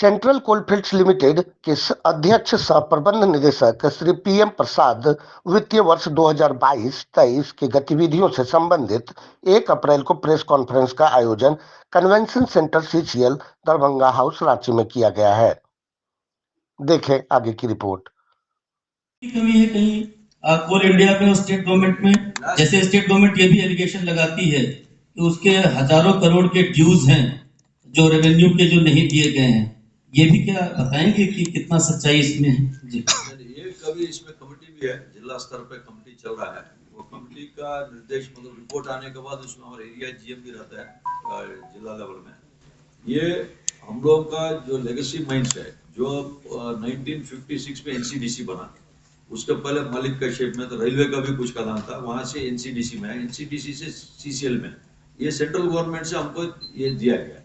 Central coalfields limited के अध्यक्ष सह प्रबंध निदेशक श्री पीएम प्रसाद वित्तीय वर्ष 2022-23 की गतिविधियों से संबंधित 1 अप्रैल को प्रेस कॉन्फ्रेंस का आयोजन convention centre CCL Darbhanga house Ranchi में किया गया है। देखें आगे की रिपोर्ट। कमी है कहीं कोल इंडिया में और स्टेट गवर्नमेंट में, जैसे स्टेट गवर्नमेंट ये भी एलिगेशन लगाती है कि उसके हजारों करोड़ के ड्यूज हैं जो रेवेन्यू के जो नहीं दिए गए हैं। ये भी क्या बताएंगे कि कितना सच्चाई इसमें है? जी, ये कभी इसमें कमेटी भी है, जिला स्तर पे कमेटी चल रहा है। वो कमेटी का निर्देश मतलब रिपोर्ट आने के बाद उसमें हमारा एरिया जीएम भी रहता है जिला लेवल में। ये हम लोगों का जो लेगेसी माइंस है जो 1956 में एनसीडीसी बना, उसके पहले मलिक का शेप में तो रेलवे का भी कुछ का नाम था, वहां से एनसीडीसी में, एनसीडीसी से सीसीएल में, ये सेंट्रल गवर्नमेंट से हमको ये दिया गया।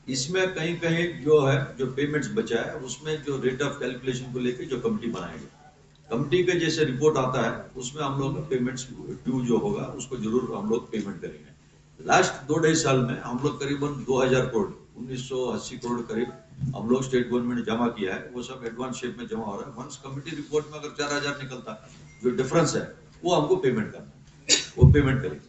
इसमें कहीं कहीं जो है जो पेमेंट्स बचा है उसमें जो रेट ऑफ कैलकुलेशन को लेकर जो कमेटी बनाएगी, कमेटी का जैसे रिपोर्ट आता है उसमें हम लोग पेमेंट्स ड्यू जो होगा उसको जरूर हम लोग पेमेंट करेंगे। लास्ट 2-2.5 साल में हम लोग करीबन 2000 करोड़ 1980 करोड़ करीब हम लोग स्टेट गवर्नमेंट जमा किया है, वो सब एडवांस शेप में जमा हो रहा है। वंस कमेटी रिपोर्ट में अगर 4000 निकलता जो डिफरेंस है वो हमको पेमेंट करना है, वो पेमेंट करेंगे।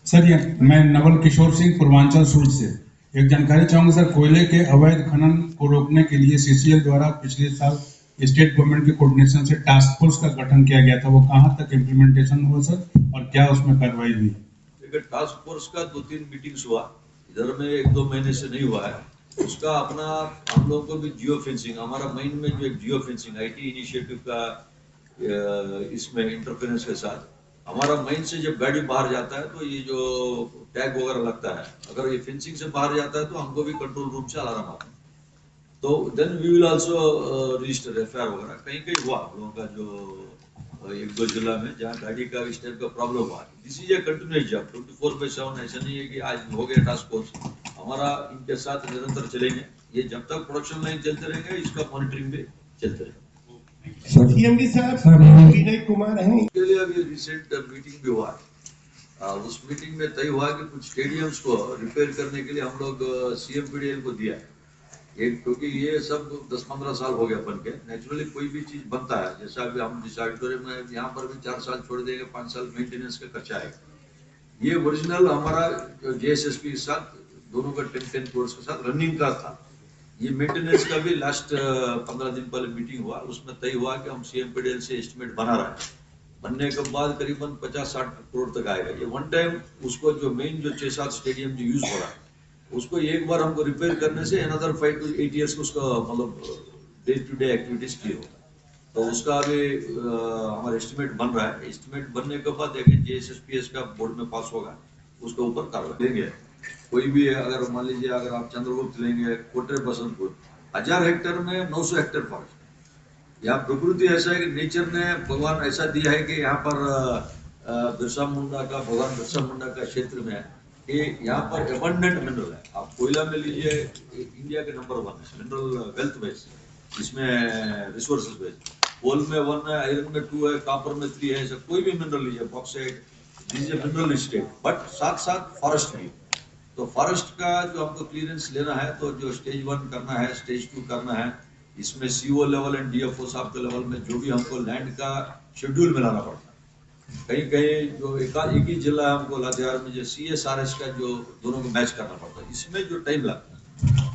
सर, ये मैं नवल किशोर सिंह पूर्वांचल सूरज से एक जानकारी चाहूंगा सर। कोयले के अवैध खनन को रोकने के लिए सीसीएल द्वारा पिछले साल स्टेट गवर्नमेंट के कोऑर्डिनेशन से टास्क फोर्स का गठन किया गया था, वो कहां तक इम्प्लीमेंटेशन हुआ सर और क्या उसमें कार्रवाई हुई? टास्क फोर्स का 2-3 मीटिंग्स हुआ, इधर में 1-2 महीने से नहीं हुआ है। उसका अपना हम लोगों को भी जियो फेंसिंग, हमारा मेन में जो एक जियो फेंसिंग आईटी इनिशिएटिव का इसमें इंटरफेरेंस के साथ हमारा मेन से जब गाड़ी बाहर जाता है तो ये जो टैग वगैरह लगता है, अगर ये फेंसिंग से बाहर जाता है तो हमको भी कंट्रोल रूम से अलार्म आता है, तो then we will also register FIR वगैरह। कहीं कहीं हुआ हम लोगों का जो 1-2 जिला में जहाँ गाड़ी का इस टाइप का प्रॉब्लम हुआ। This is a continuous job 24/7, ऐसा नहीं है कि आज हो गया टास्क फोर्स, हमारा इनके साथ निरंतर चलेंगे। ये जब तक प्रोडक्शन लाइन चलते रहेंगे इसका मॉनिटरिंग भी चलते रहेगा। सीएमडी साहब विनय कुमार हैं, के लिए अभी रिसेंट मीटिंग भी हुआ, उस मीटिंग में तय हुआ कि कुछ स्टेडियम्स को रिपेयर करने के लिए हम लोग सीएमपीडीएल को दिया है एक, क्योंकि ये सब 10-15 साल हो गया बन के। नेचुरली कोई भी चीज बनता है, जैसा अभी हम जिस ऑडिटोरियम में यहाँ पर भी 4 साल छोड़ देंगे, 5 साल मेंटेनेंस का खर्चा आएगा। ये ओरिजिनल हमारा जेएसएसपी के साथ दोनों का 10 करोड़ के साथ रनिंग का था। ये मेंटेनेंस का भी लास्ट 15 दिन पहले मीटिंग हुआ, उसमें तय हुआ कि हम सीएमपीडीएल से एस्टिमेट बना रहे हैं, बनने के बाद करीबन 50-60 करोड़ तक आएगा। ये वन टाइम उसको जो मेन जो 6-7 स्टेडियम जो यूज हो रहा है उसको एक बार हमको रिपेयर करने से अनदर 5 to 8 years को उसका मतलब डे टू डे एक्टिविटीज की होगा। तो उसका अभी हमारा एस्टिमेट बन रहा है। एस्टिमेट बनने के बाद जेएसएसपीएस का बोर्ड में पास होगा, उसके ऊपर कार्रवाई लेंगे। कोई भी अगर मान लीजिए अगर आप चंद्रगुप्त लेंगे, कोटरे बसंतपुर 1000 हेक्टेयर में 900 हेक्टेयर फॉरेस्ट। यहाँ प्रकृति ऐसा है कि नेचर ने भगवान ऐसा दिया है कि यहाँ पर बिरसा मुंडा का भगवान बिरसा मुंडा का क्षेत्र में कि यहाँ पर एबंडेंट मिनरल है। आप कोयला में लीजिए, इंडिया के नंबर 1 है मिनरल वेल्थ बेस, इसमें रिसोर्सेज बेस। कोल में 1 है, आयरन में 2 है, कॉपर में 3 है, ऐसा कोई भी मिनरल लीजिए, bauxite, this is mineral state. But साथ साथ फॉरेस्ट भी, तो फॉरेस्ट का जो हमको क्लियरेंस लेना है तो जो स्टेज 1 करना है, स्टेज 2 करना है, इसमें सीओ लेवल एंड डीएफओ साहब के लेवल में जो भी हमको लैंड का शेड्यूल मिलाना पड़ता है। कहीं कहीं जो एक ही जिला है हमको लातेहार में जो सीएसआरएस का जो दोनों को मैच करना पड़ता है, इसमें जो टाइम लगता है,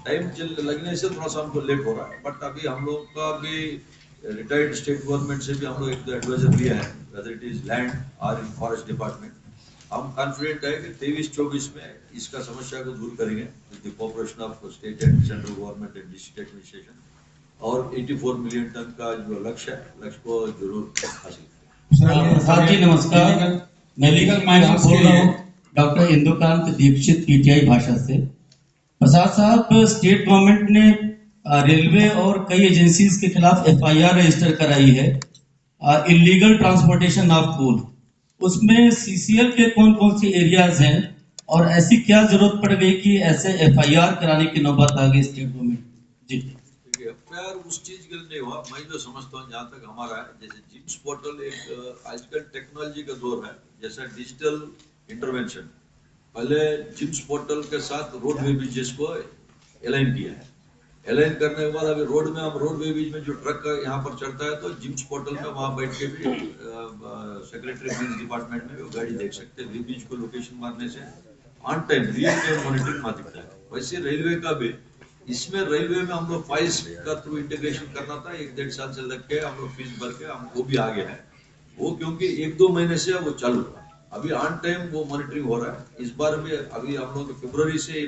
टाइम लगने से थोड़ा सा हमको लेट हो रहा है। बट अभी हम लोग का भी रिटायर्ड स्टेट गवर्नमेंट से भी हम लोग एक एडवाइजर लिया है, वेदर इट इज लैंड और इन फॉरेस्ट डिपार्टमेंट। हम कॉन्फिडेंट है कि 23-24 में इसका समस्या को दूर करेंगे with the cooperation of state and central government and district administration, और 84 मिलियन टन का जो लक्ष्य है, लक्ष्य को जरूर हासिल करेंगे। प्रसाद जी नमस्कार, मैं बोल रहा हूँ डॉक्टर इंदुकांत दीक्षित पीटीआई भाषा से। प्रसाद साहब, स्टेट गवर्नमेंट ने रेलवे और कई एजेंसीज के खिलाफ एफआईआर रजिस्टर कराई है इलीगल ट्रांसपोर्टेशन ऑफ कोल। उसमें सीसीएल के कौन कौन सी एरियाज हैं और ऐसी क्या जरूरत पड़ गई कि ऐसे एफआईआर कराने की नौबत आ गई स्टेट गवर्नमेंट? जी, एफआईआर उस चीज के लिए नहीं हुआ, मैं जो समझता हूँ जहाँ तक हमारा है, जैसे जिम्स पोर्टल एक आजकल टेक्नोलॉजी का दौर है, जैसा डिजिटल इंटरवेंशन, पहले जिम्स पोर्टल के साथ रोडवे ब्रिजेस को अलाइन किया है, अलाइन करने के बाद अभी रोड में हम रोडवे बीच में जो ट्रक यहाँ पर चढ़ता है तो जिम्स पोर्टल में वहाँ बैठ के भी सेक्रेटरी माइंस डिपार्टमेंट में वो गाड़ी देख सकते हैं। बीच को लोकेशन मारने से on time real time monitoring वहाँ दिखता है। वैसे रेलवे का भी इसमें रेलवे में हम लोग फाइल्स का थ्रू इंटीग्रेशन करना था, 1-1.5 साल से लग के हम लोग फीस भर के हम वो भी आगे है वो, क्योंकि 1-2 महीने से वो चालू था। अभी ऑन टाइम वो मॉनिटरिंग हो रहा है। इस बार भी अभी हम लोग फरवरी से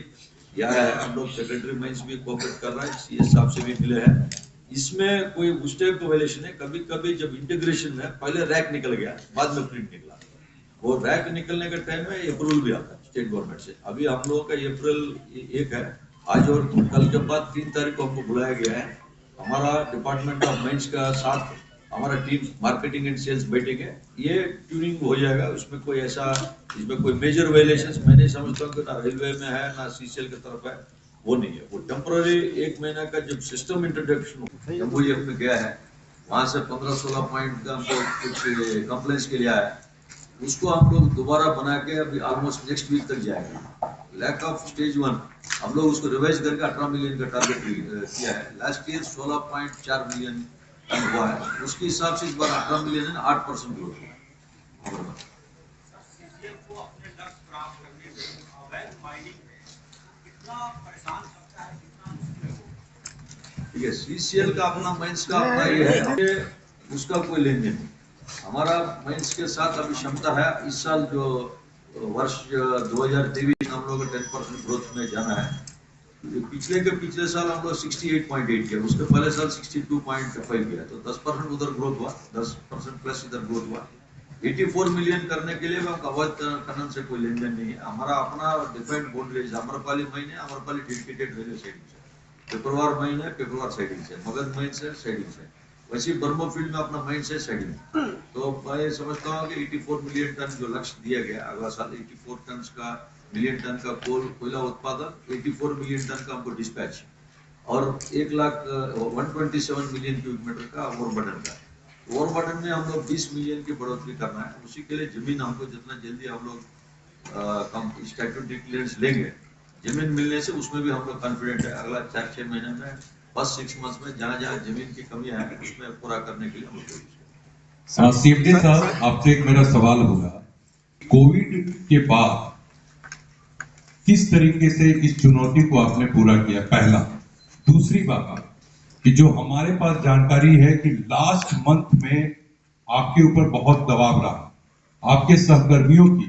यह है, हम लोग सेक्रेटरी माइंस भी कोऑपरेट कर रहा है, सीएस साहब से भी मिले हैं। इसमें कोई उस टाइप का वायलेशन है। कभी कभी जब इंटीग्रेशन में पहले रैक निकल गया, बाद में प्रिंट निकला, वो रैक निकलने के टाइम में अप्रूवल भी आता है स्टेट गवर्नमेंट से। अभी हम लोगों का अप्रैल 1 है, आज और कल के बाद 3 तारीख को हमको बुलाया गया है। हमारा डिपार्टमेंट ऑफ माइंस का साथ हमारा टीम मार्केटिंग एंड सेल्स बैठेंगे, ये ट्यूनिंग हो जाएगा। उसमें कोई ऐसा इसमें कोई मेजर वायलेशन मैं नहीं समझता हूँ कि ना रेलवे में है ना सीसीएल की तरफ है, वो नहीं है। वो टेम्पररी 1 महीना का जब सिस्टम इंट्रोडक्शन जम्मू में गया है, वहां से 15-16 पॉइंट का हमको कुछ कंप्लेंट्स के लिए आया, उसको हम लोग दोबारा बना के अभी ऑलमोस्ट नेक्स्ट वीक तक जाएगा। लैक ऑफ स्टेज 1 हम लोग उसको रिवाइज करके 18 मिलियन का टारगेट किया है। लास्ट ईयर 16.4 मिलियन टन हुआ है, उसके हिसाब से इस बार 18 मिलियन है, 8% ग्रोथ हुआ। ठीक है, सीसीएल का अपना माइंस का अपना ये है, उसका कोई लेन देन नहीं। हमारा माइंस के साथ अभी क्षमता है। इस साल जो वर्ष 2023 हम लोग 10% ग्रोथ में जाना है। पिछले साल हम लोग 68.8 किया, उसके पहले साल 62.5 किया, तो 10% उधर ग्रोथ हुआ, 10% प्लस इधर ग्रोथ हुआ। 84 मिलियन करने के लिए हम अवैध खनन से कोई लेन देन नहीं है। हमारा अपना डिफाइंड बाउंड्रीज, अमरपाली माइन है, अमरपाली डेडिकेटेड रेलवे साइडिंग से, पेपरवार माइन है, पेपरवार साइडिंग से, मगध माइन से साइडिंग से, वैसे बर्मा फील्ड में अपना माइन से साइडिंग। तो मैं समझता हूँ कि 84 मिलियन टन जो लक्ष्य दिया गया अगला साल, 84 टन का मिलियन टन का कोयला उत्पादन, 84 मिलियन टन का हमको डिस्पैच, और 127 मिलियन क्यूबिक मीटर का ओवरबर्डन का। ओवरबर्डन में हम लोग 20 मिलियन की बढ़ोतरी करना है। उसी के लिए जमीन हमको जितना जल्दी हम लोग स्टैट्यूटरी क्लियरेंस लेंगे, जमीन मिलने से उसमें भी हम लोग कॉन्फिडेंट है। अगला 4-6 महीने में, फर्स्ट 6 मंथ्स में जहाँ जहाँ जमीन की कमी है उसमें पूरा करने के लिए हम लोग। सीएमडी साहब, आपसे एक मेरा सवाल होगा, कोविड के बाद किस तरीके से इस चुनौती को आपने पूरा किया, पहला। दूसरी बात कि जो हमारे पास जानकारी है कि लास्ट मंथ में आपके ऊपर बहुत दबाव रहा, आपके सहकर्मियों की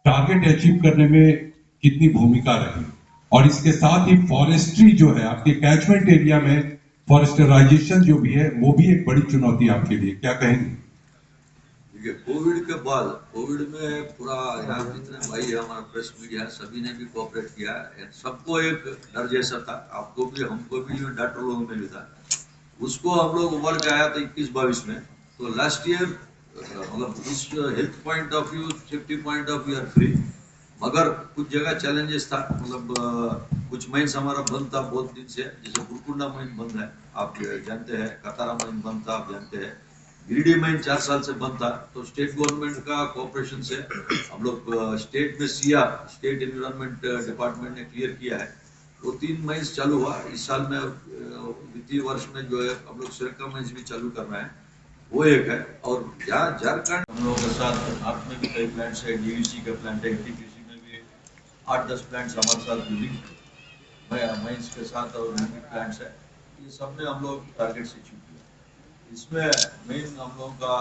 टारगेट अचीव करने में कितनी भूमिका रही, और इसके साथ ही फॉरेस्ट्री जो है आपके कैचमेंट एरिया में फॉरेस्टराइजेशन जो भी है वो भी एक बड़ी चुनौती आपके लिए, क्या कहेंगे? देखिए, कोविड के बाद, कोविड में पूरा यहाँ जितने भाई है हमारा प्रेस मीडिया सभी ने भी कोऑपरेट किया। सबको एक डर जैसा था, आपको भी हमको भी, डॉक्टर लोगों में भी था। उसको हम लोग उभर के आया था 21-22 में। तो लास्ट ईयर मतलब उस health point of view, safety point of view are free, मगर कुछ जगह चैलेंजेस था। मतलब कुछ माइंस हमारा बंद था बहुत दिन से, जैसे बुरकुंडा माइन बंद है, आप जानते हैं, कतारा माइन बंद था, आप जानते हैं, गिरिडीह माइन 4 साल से बंद था। तो स्टेट गवर्नमेंट का कोऑपरेशन से हम लोग स्टेट में सिया, स्टेट एनवायरनमेंट डिपार्टमेंट ने क्लियर किया है, वो 3 माइंस चालू हुआ। इस साल में वित्तीय वर्ष में जो है हम लोग सिरका माइंस भी चालू करना है, वो एक है। और यहाँ झारखंड हम लोगों के साथ नॉर्थ में भी कई प्लांट्स है, डीवीसी का प्लांट है, टीपीसी में भी 8-10 प्लांट्स हमारे साथ यूनिक माइंस के साथ और यूनिक प्लांट्स है। ये सब में हम लोग टारगेट से अचीव किया। इसमें मेन हम लोगों का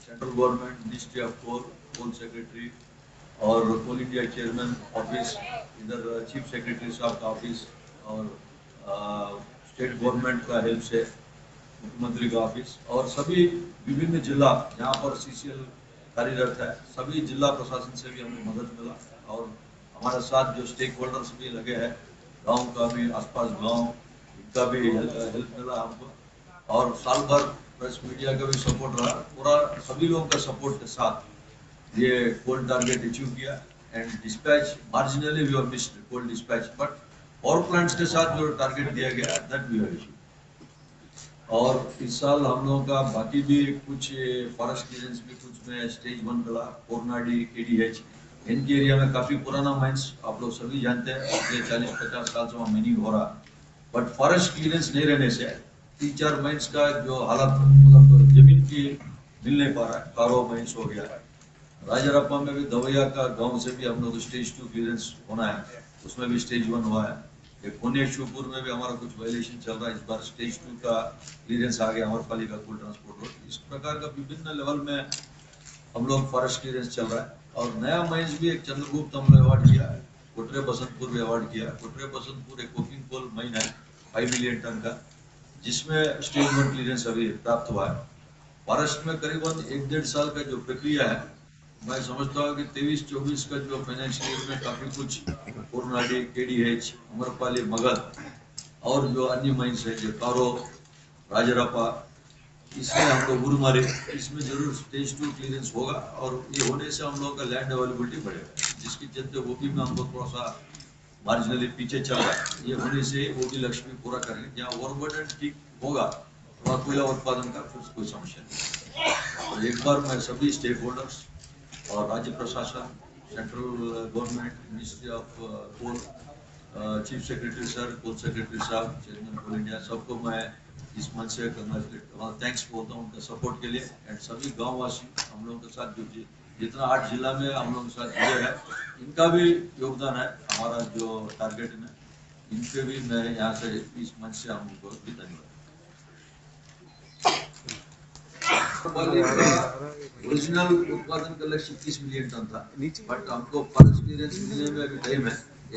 central government, ministry of coal secretary और कोल इंडिया चेयरमैन ऑफिस, इधर चीफ सेक्रेटरी साहब का ऑफिस, और स्टेट गवर्नमेंट का हेल्प से मुख्यमंत्री का ऑफिस, और सभी विभिन्न जिला जहाँ पर सीसीएल कार्यरत है, सभी जिला प्रशासन से भी हमें मदद मिला। और हमारे साथ जो स्टेक होल्डर्स भी लगे हैं, गाँव का भी, आसपास गाँव, इनका भी हेल्प मिला हमको। और साल भर प्रेस मीडिया का भी सपोर्ट रहा, पूरा सभी लोगों का सपोर्ट के साथ ये कोल टारगेट अचीव किया। And dispatch marginally we have missed coal dispatch, but power plants के साथ जो टारगेट दिया गया दैट वी हैव अचीव। और इस साल हम लोगों का बाकी भी कुछ फॉरेस्ट क्लियरेंस भी कुछ में स्टेज 1 मिला, कोरनाडी, केडीएच, इनके एरिया में काफी पुराना माइंस आप लोग सभी जानते हैं, पिछले 40-50 साल से वहाँ माइनिंग हो रहा। बट फॉरेस्ट क्लियरेंस नहीं रहने से 3-4 माइंस का जो हालत मतलब जमीन की मिल नहीं पा रहा है। कारो माइंस हो गया, राजारप्पा में भी दवैया का गांव से भी हम लोग स्टेज 2 क्लियरेंस होना है, उसमें भी स्टेज 1 हुआ है। एक पुणे शिवपुर में भी हमारा कुछ वायलेशन चल रहा है, इस बार स्टेज 2 का क्लियरेंस आ गया अमरपालिका कुल ट्रांसपोर्ट रोड। इस प्रकार का विभिन्न लेवल में हम लोग फॉरेस्ट क्लियरेंस चल रहा है। और नया माइंस भी एक चंद्रगुप्त हमने अवार्ड किया है, कोटरे बसंतपुर भी अवार्ड किया। कोटरे बसंतपुर एक कोकिंग कोल माइन है 5 मिलियन टन का, जिसमें स्टेज 1 क्लियरेंस अभी प्राप्त हुआ है। फॉरेस्ट में करीबन 1-1.5 साल का जो प्रक्रिया है, मैं समझता हूँ कि 23-24 का जो फाइनेंशियल ईयर में काफी कुछ कोरनाडी, केडीएच, अमरपाली, मगध और जो अन्य माइंस है जो कारो, राजारप्पा, इसमें हम लोग गुरुमारी, इसमें जरूर स्टेज 2 क्लियरेंस होगा। और ये होने से हम लोग का लैंड अवेलेबिलिटी बढ़ेगा, जिसकी चलते वो भी में हम लोग थोड़ा सा मार्जिनली पीछे चल रहा है। ये होने से वो भी लक्ष्य भी पूरा करेंगे। जहाँ ओवरबर्डन ठीक होगा वहाँ कोयला उत्पादन का फिर कोई समस्या नहीं। और एक बार मैं सभी स्टेक होल्डर्स और राज्य प्रशासन, central government, ministry of coal, chief secretary sir, coal secretary साहब, चेयरमैन कोल इंडिया, सबको मैं इस मंच से थैंक्स बोलता हूँ उनका सपोर्ट के लिए। एंड सभी गाँव वासी हम लोगों के साथ जो जितना 8 जिला में हम लोगों के साथ जुड़े हैं, इनका भी योगदान है हमारा जो टारगेट में, इनके भी मैं यहाँ से इस मंच से हम उनको भी धन्यवाद। ओरिजिनल उत्पादन का लक्ष्य 30 मिलियन टन था, बट हमको फॉरेस्ट क्लियरेंस मिलने में अभी टाइम है।